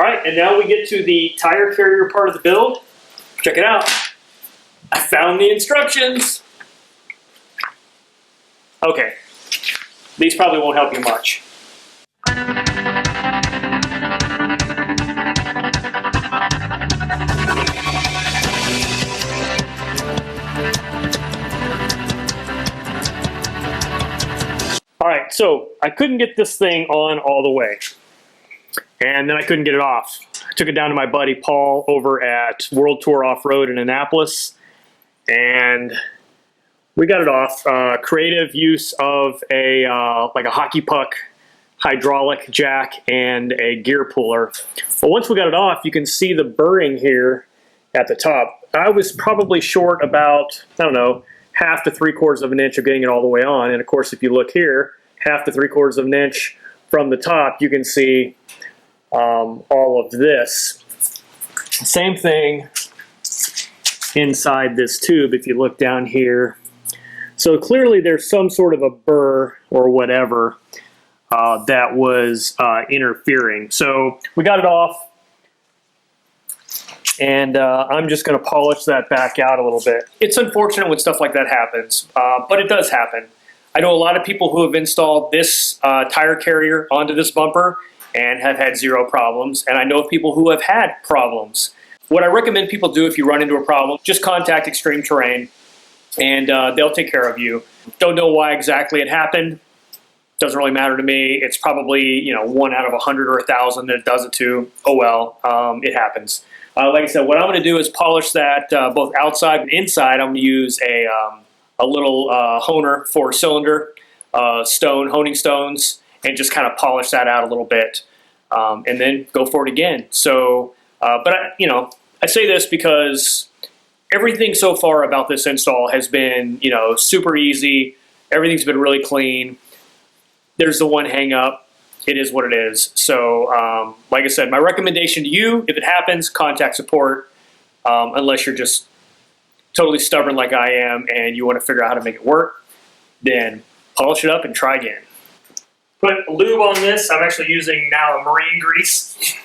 All right, and now we get to the tire carrier part of the build. Check it out. I found the instructions. Okay, these probably won't help you much. All right, so I couldn't get this thing on all the way. And then I couldn't get it off. I took it down to my buddy Paul over at World Tour Off-Road in Annapolis, and we got it off. Creative use of a like a hockey puck hydraulic jack and a gear puller. But once we got it off, you can see the burring here at the top. I was probably short about, I don't know, 1/2 to 3/4 of an inch of getting it all the way on. And of course, if you look here, 1/2 to 3/4 of an inch from the top, you can see all of this. Same thing inside this tube if you look down here. So clearly there's some sort of a burr or whatever that was interfering. So we got it off, and I'm just going to polish that back out a little bit. It's unfortunate when stuff like that happens, but it does happen. I know a lot of people who have installed this tire carrier onto this bumper and have had zero problems, and I know of people who have had problems. What I recommend people do if you run into a problem, just contact Extreme Terrain, and they'll take care of you. Don't know why exactly it happened. Doesn't really matter to me. It's probably, you know, 1 out of 100 or 1,000 that it does it to. Oh well, it happens. Like I said, what I'm going to do is polish that both outside and inside. I'm going to use a little honer for cylinder stone, honing stones, and just kind of polish that out a little bit, and then go for it again. So, but I say this because everything so far about this install has been, you know, super easy. Everything's been really clean. There's the one hang up. It is what it is. So, like I said, my recommendation to you, if it happens, contact support, unless you're just totally stubborn like I am and you want to figure out how to make it work, then polish it up and try again. Put lube on this. I'm actually using now a marine grease.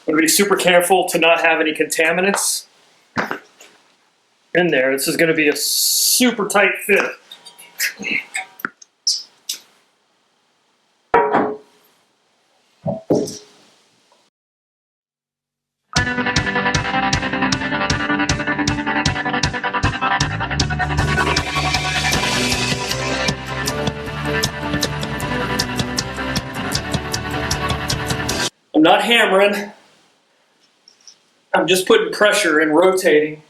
I'm going to be super careful to not have any contaminants in there. This is going to be a super tight fit. I'm not hammering. I'm just putting pressure and rotating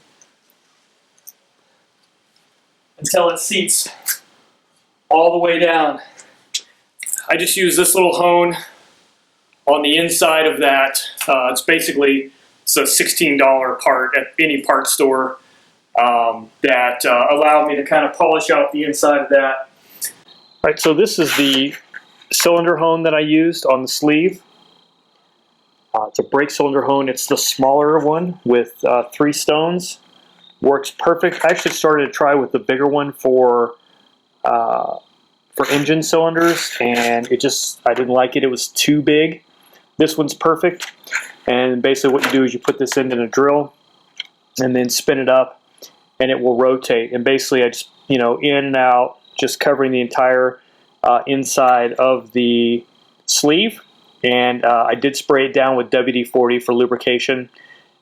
until it seats all the way down. I just use this little hone on the inside of that. It's a $16 part at any part store that allow me to kind of polish out the inside of that. All right, so this is the cylinder hone that I used on the sleeve. It's a brake cylinder hone. It's the smaller one with 3 stones. Works perfect. I actually started to try with the bigger one for engine cylinders, and I didn't like it. It was too big. This one's perfect. And basically what you do is you put this in a drill and then spin it up, and it will rotate. And basically I just, in and out, just covering the entire inside of the sleeve. And I did spray it down with WD-40 for lubrication,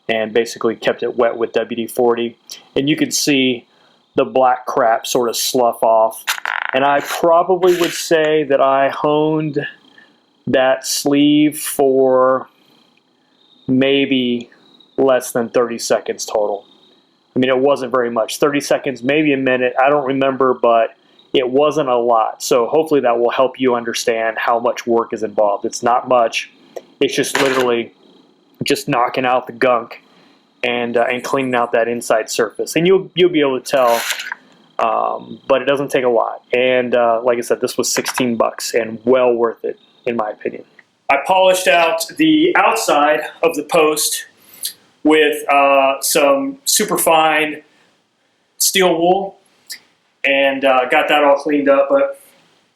and basically kept it wet with WD-40. And you can see the black crap sort of slough off. And I probably would say that I honed that sleeve for maybe less than 30 seconds total. I mean, it wasn't very much. 30 seconds, maybe a minute. I don't remember, but it wasn't a lot. So hopefully that will help you understand how much work is involved. It's not much. It's just literally just knocking out the gunk and cleaning out that inside surface. And you'll be able to tell, but it doesn't take a lot. And like I said, this was $16 and well worth it, in my opinion. I polished out the outside of the post with some super fine steel wool, and got that all cleaned up. But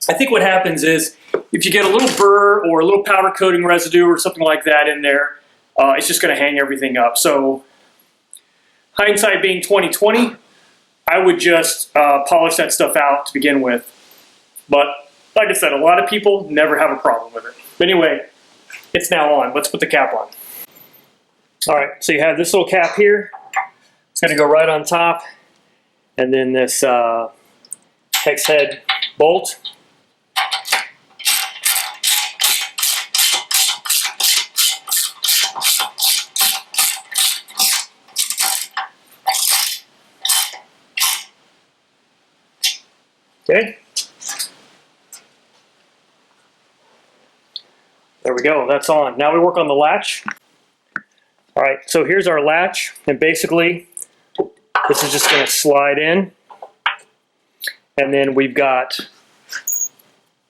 I think what happens is if you get a little burr or a little powder coating residue or something like that in there, it's just going to hang everything up. So hindsight being 20/20, I would just polish that stuff out to begin with. But like I said, a lot of people never have a problem with it. But anyway, it's now on. Let's put the cap on. All right, so you have this little cap here. It's going to go right on top. And then this hex head bolt. Okay. There we go, that's on. Now we work on the latch. All right, so here's our latch, and basically this is just going to slide in. And then we've got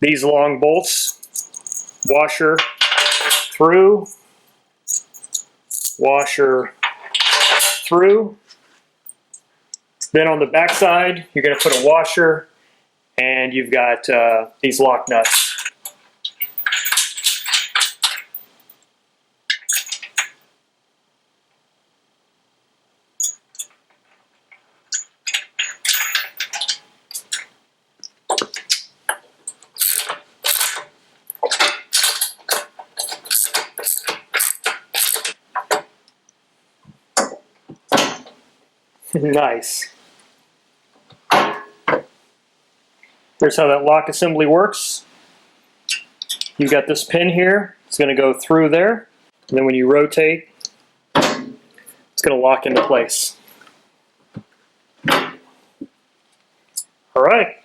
these long bolts, washer through, washer through. Then on the back side, you're going to put a washer, and you've got these lock nuts. Nice. Here's how that lock assembly works. You've got this pin here. It's going to go through there. And then when you rotate, it's going to lock into place. All right.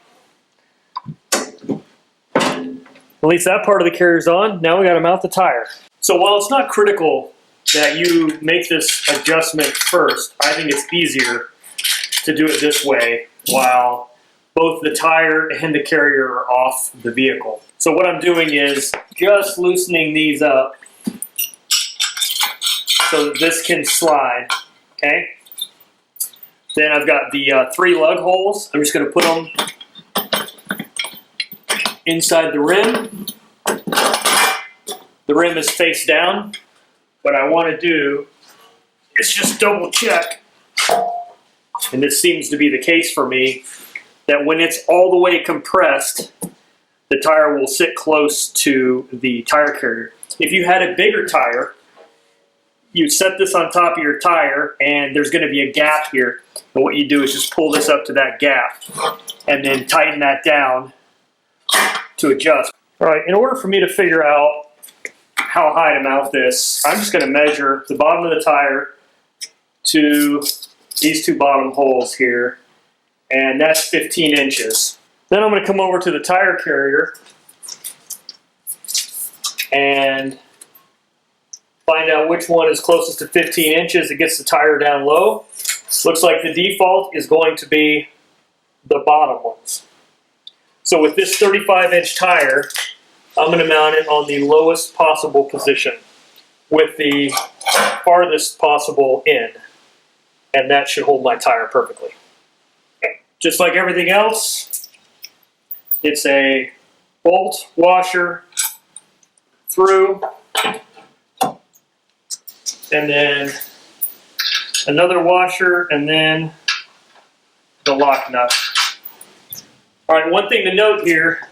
At least that part of the carrier's on. Now we got to mount the tire. So while it's not critical that you make this adjustment first, I think it's easier to do it this way while both the tire and the carrier are off the vehicle. So what I'm doing is just loosening these up so that this can slide, okay? Then I've got the 3 lug holes. I'm just going to put them inside the rim. The rim is face down. What I want to do is just double check, and this seems to be the case for me, that when it's all the way compressed, the tire will sit close to the tire carrier. If you had a bigger tire, you set this on top of your tire, and there's going to be a gap here. And what you do is just pull this up to that gap, and then tighten that down to adjust. All right, in order for me to figure out how high to mount this, I'm just going to measure the bottom of the tire to these 2 bottom holes here, and that's 15 inches. Then I'm going to come over to the tire carrier and find out which one is closest to 15 inches. It gets the tire down low. Looks like the default is going to be the bottom ones. So with this 35-inch tire, I'm going to mount it on the lowest possible position with the farthest possible in, and that should hold my tire perfectly. Just like everything else, it's a bolt, washer, through, and then another washer, and then the lock nut. All right, one thing to note here,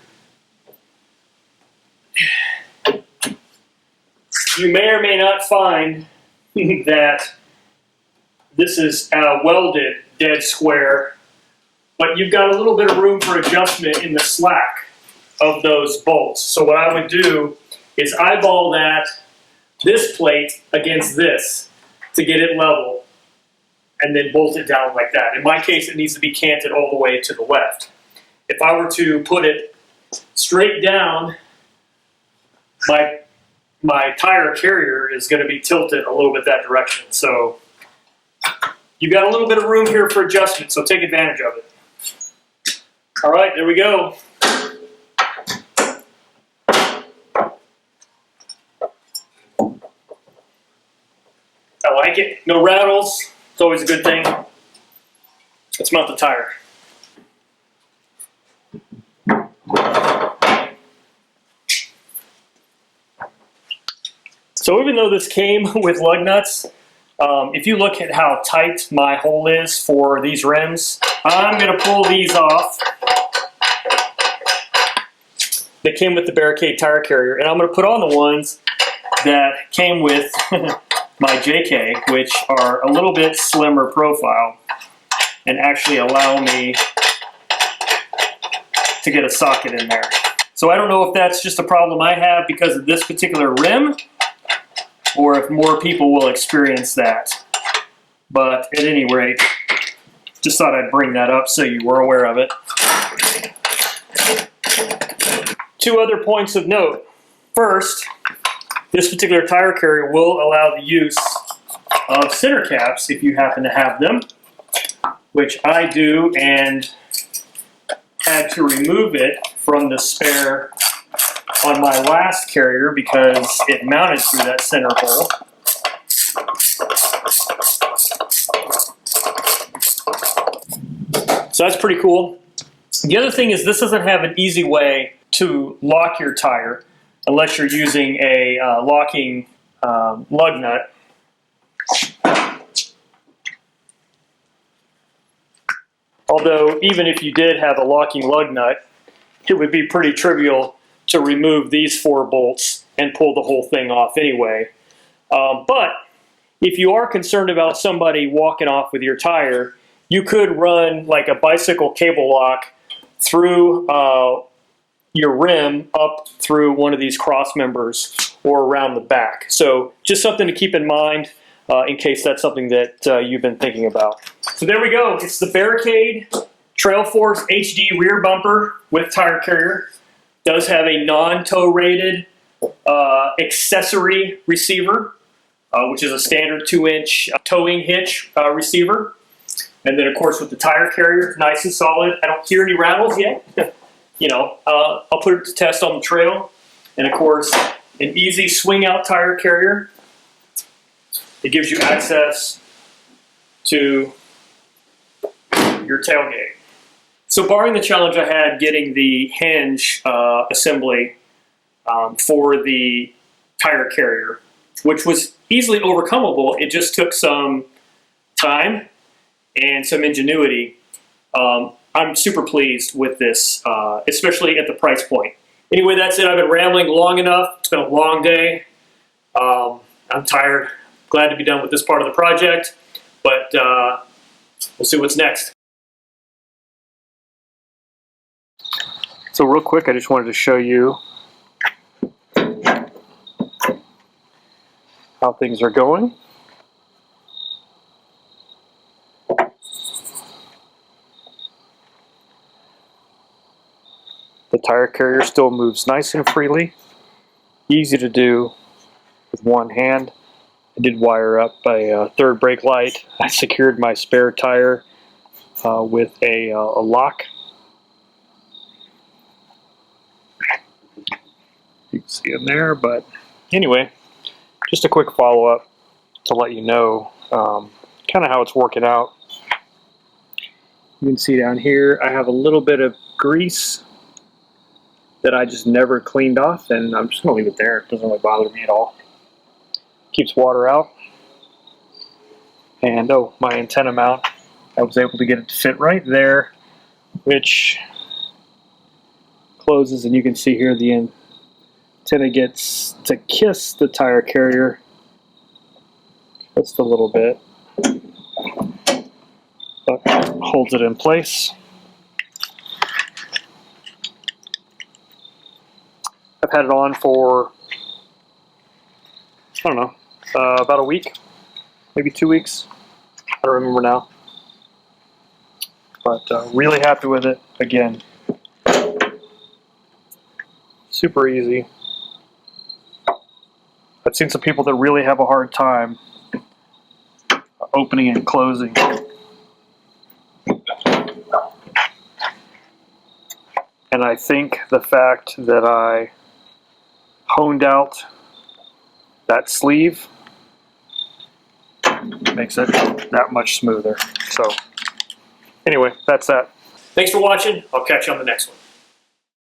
you may or may not find that this is welded dead square, but you've got a little bit of room for adjustment in the slack of those bolts. So what I would do is eyeball this plate against this to get it level, and then bolt it down like that. In my case, it needs to be canted all the way to the left. If I were to put it straight down, my tire carrier is going to be tilted a little bit that direction. So you've got a little bit of room here for adjustment, so take advantage of it. All right, there we go. I like it. No rattles. It's always a good thing. Let's mount the tire. So even though this came with lug nuts, if you look at how tight my hole is for these rims, I'm going to pull these off. They came with the Barricade tire carrier, and I'm going to put on the ones that came with my JK, which are a little bit slimmer profile and actually allow me to get a socket in there. So I don't know if that's just a problem I have because of this particular rim, or if more people will experience that. But at any rate, just thought I'd bring that up so you were aware of it. Two other points of note. First, this particular tire carrier will allow the use of center caps if you happen to have them, which I do, and had to remove it from the spare on my last carrier because it mounted through that center hole. So that's pretty cool. The other thing is this doesn't have an easy way to lock your tire unless you're using a locking lug nut. Although even if you did have a locking lug nut, it would be pretty trivial to remove these 4 bolts and pull the whole thing off anyway. But if you are concerned about somebody walking off with your tire, you could run like a bicycle cable lock through your rim up through one of these cross members or around the back. So just something to keep in mind in case that's something that you've been thinking about. So there we go. It's the Barricade Trail Force HD rear bumper with tire carrier. Does have a non-tow rated accessory receiver, which is a standard 2-inch towing hitch receiver. And then of course with the tire carrier, nice and solid. I don't hear any rattles yet. You know, I'll put it to test on the trail. And of course, an easy swing out tire carrier. It gives you access to your tailgate. So barring the challenge I had getting the hinge assembly for the tire carrier, which was easily overcomable, it just took some time and some ingenuity. I'm super pleased with this, especially at the price point. Anyway, that's it. I've been rambling long enough. It's been a long day. I'm tired. Glad to be done with this part of the project, but we'll see what's next. So real quick, I just wanted to show you how things are going. The tire carrier still moves nice and freely. Easy to do with one hand. I did wire up a third brake light. I secured my spare tire with a lock. You can see in there, but anyway, just a quick follow-up to let you know kind of how it's working out. You can see down here I have a little bit of grease that I just never cleaned off, and I'm just going to leave it there. It doesn't really bother me at all. Keeps water out. And oh, my antenna mount, I was able to get it to fit right there, which closes, and you can see here the antenna gets to kiss the tire carrier just a little bit, but holds it in place. I've had it on for, I don't know, about a week, maybe 2 weeks. I don't remember now. But really happy with it. Again, super easy. I've seen some people that really have a hard time opening and closing. And I think the fact that I honed out that sleeve makes it that much smoother. So anyway, that's that. Thanks for watching. I'll catch you on the next one.